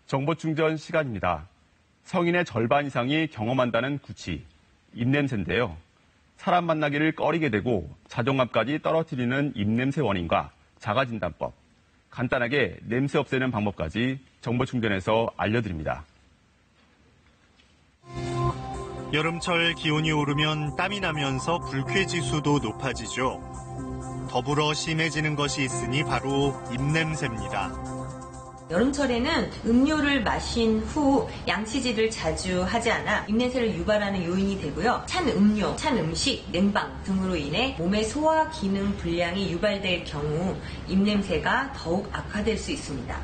정보 충전 시간입니다. 성인의 절반 이상이 경험한다는 구취, 입냄새인데요. 사람 만나기를 꺼리게 되고 자존감까지 떨어뜨리는 입냄새 원인과 자가진단법, 간단하게 냄새 없애는 방법까지 정보 충전에서 알려드립니다. 여름철 기온이 오르면 땀이 나면서 불쾌지수도 높아지죠. 더불어 심해지는 것이 있으니 바로 입냄새입니다. 여름철에는 음료를 마신 후 양치질을 자주 하지 않아 입냄새를 유발하는 요인이 되고요. 찬 음료, 찬 음식, 냉방 등으로 인해 몸의 소화 기능 불량이 유발될 경우 입냄새가 더욱 악화될 수 있습니다.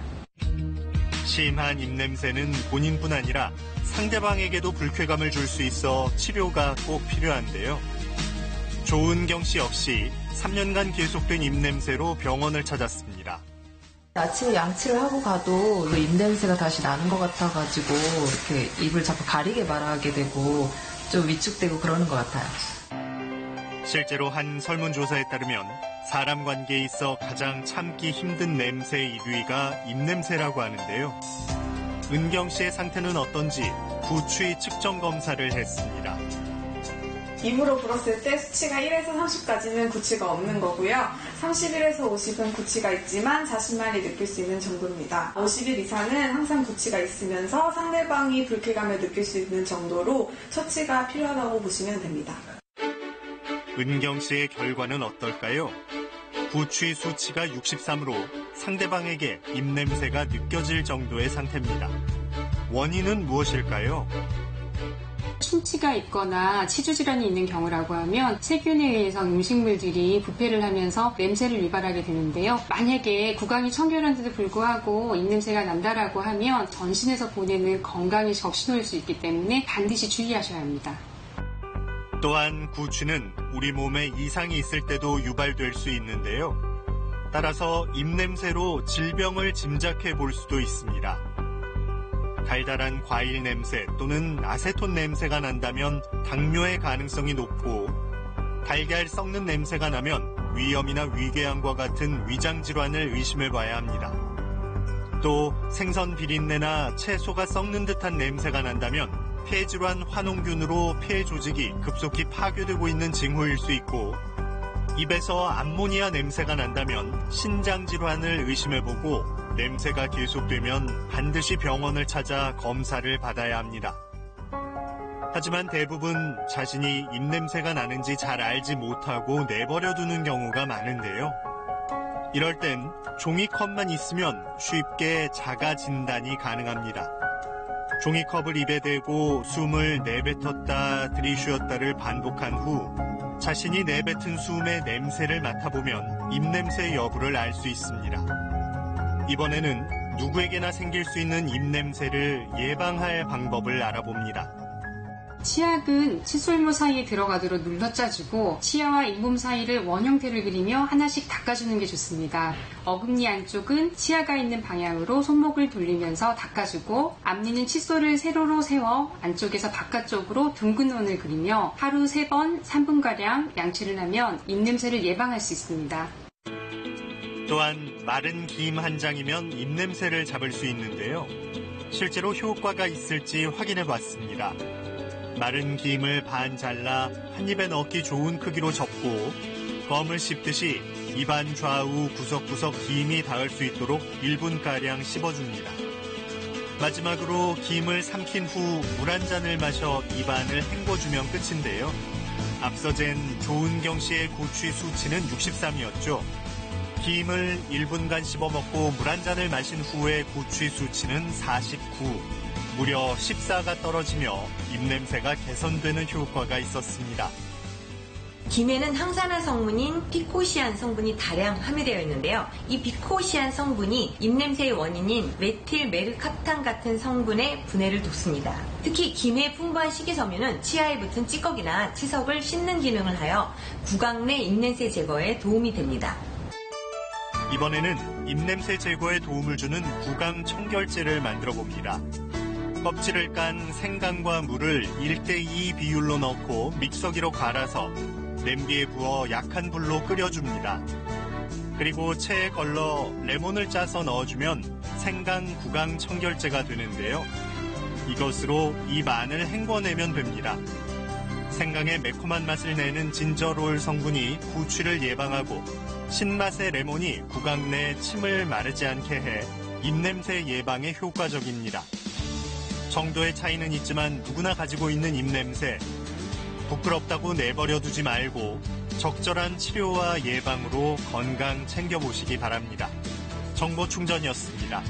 심한 입냄새는 본인뿐 아니라 상대방에게도 불쾌감을 줄 수 있어 치료가 꼭 필요한데요. 조은경 씨 역시 3년간 계속된 입냄새로 병원을 찾았습니다. 아침에 양치를 하고 가도 입냄새가 다시 나는 것 같아가지고 이렇게 입을 자꾸 가리게 말하게 되고 좀 위축되고 그러는 것 같아요. 실제로 한 설문조사에 따르면 사람 관계에 있어 가장 참기 힘든 냄새 1위가 입냄새라고 하는데요. 은경 씨의 상태는 어떤지 구취 측정 검사를 했습니다. 입으로 불었을 때 수치가 1에서 30까지는 구취가 없는 거고요. 31에서 50은 구취가 있지만 자신만이 느낄 수 있는 정도입니다. 50일 이상은 항상 구취가 있으면서 상대방이 불쾌감을 느낄 수 있는 정도로 처치가 필요하다고 보시면 됩니다. 은경 씨의 결과는 어떨까요? 구취 수치가 63으로 상대방에게 입냄새가 느껴질 정도의 상태입니다. 원인은 무엇일까요? 충치가 있거나 치주질환이 있는 경우라고 하면 세균에 의해서 음식물들이 부패를 하면서 냄새를 유발하게 되는데요. 만약에 구강이 청결한데도 불구하고 입냄새가 난다라고 하면 전신에서 보내는 건강에 적신호일 수 있기 때문에 반드시 주의하셔야 합니다. 또한 구취는 우리 몸에 이상이 있을 때도 유발될 수 있는데요. 따라서 입냄새로 질병을 짐작해 볼 수도 있습니다. 달달한 과일 냄새 또는 아세톤 냄새가 난다면 당뇨의 가능성이 높고, 달걀 썩는 냄새가 나면 위염이나 위궤양과 같은 위장질환을 의심해봐야 합니다. 또 생선 비린내나 채소가 썩는 듯한 냄새가 난다면 폐질환 환원균으로 폐 조직이 급속히 파괴되고 있는 징후일 수 있고, 입에서 암모니아 냄새가 난다면 신장질환을 의심해보고, 냄새가 계속되면 반드시 병원을 찾아 검사를 받아야 합니다. 하지만 대부분 자신이 입냄새가 나는지 잘 알지 못하고 내버려두는 경우가 많은데요. 이럴 땐 종이컵만 있으면 쉽게 자가 진단이 가능합니다. 종이컵을 입에 대고 숨을 내뱉었다 들이쉬었다를 반복한 후 자신이 내뱉은 숨의 냄새를 맡아보면 입냄새 여부를 알 수 있습니다. 이번에는 누구에게나 생길 수 있는 입냄새를 예방할 방법을 알아봅니다. 치약은 칫솔모 사이에 들어가도록 눌러짜주고 치아와 잇몸 사이를 원형태를 그리며 하나씩 닦아주는 게 좋습니다. 어금니 안쪽은 치아가 있는 방향으로 손목을 돌리면서 닦아주고, 앞니는 칫솔을 세로로 세워 안쪽에서 바깥쪽으로 둥근 원을 그리며 하루 3번 3분가량 양치를 하면 입냄새를 예방할 수 있습니다. 또한 마른 김 한 장이면 입냄새를 잡을 수 있는데요. 실제로 효과가 있을지 확인해 봤습니다. 마른 김을 반 잘라 한 입에 넣기 좋은 크기로 접고 검을 씹듯이 입안 좌우 구석구석 김이 닿을 수 있도록 1분가량 씹어줍니다. 마지막으로 김을 삼킨 후 물 한 잔을 마셔 입안을 헹궈주면 끝인데요. 앞서 잰 조은경 씨의 구취 수치는 63이었죠. 김을 1분간 씹어먹고 물 한 잔을 마신 후의 구취 수치는 49. 무려 14가 떨어지며 입냄새가 개선되는 효과가 있었습니다. 김에는 항산화 성분인 피코시안 성분이 다량 함유되어 있는데요. 이 피코시안 성분이 입냄새의 원인인 메틸 메르캅탄 같은 성분의 분해를 돕습니다. 특히 김의 풍부한 식이섬유는 치아에 붙은 찌꺼기나 치석을 씻는 기능을 하여 구강 내 입냄새 제거에 도움이 됩니다. 이번에는 입냄새 제거에 도움을 주는 구강 청결제를 만들어 봅니다. 껍질을 깐 생강과 물을 1:2 비율로 넣고 믹서기로 갈아서 냄비에 부어 약한 불로 끓여줍니다. 그리고 체에 걸러 레몬을 짜서 넣어주면 생강 구강 청결제가 되는데요. 이것으로 입 안을 헹궈내면 됩니다. 생강의 매콤한 맛을 내는 진저롤 성분이 구취를 예방하고 신맛의 레몬이 구강 내 침을 마르지 않게 해 입냄새 예방에 효과적입니다. 정도의 차이는 있지만 누구나 가지고 있는 입냄새, 부끄럽다고 내버려 두지 말고 적절한 치료와 예방으로 건강 챙겨보시기 바랍니다. 정보충전이었습니다.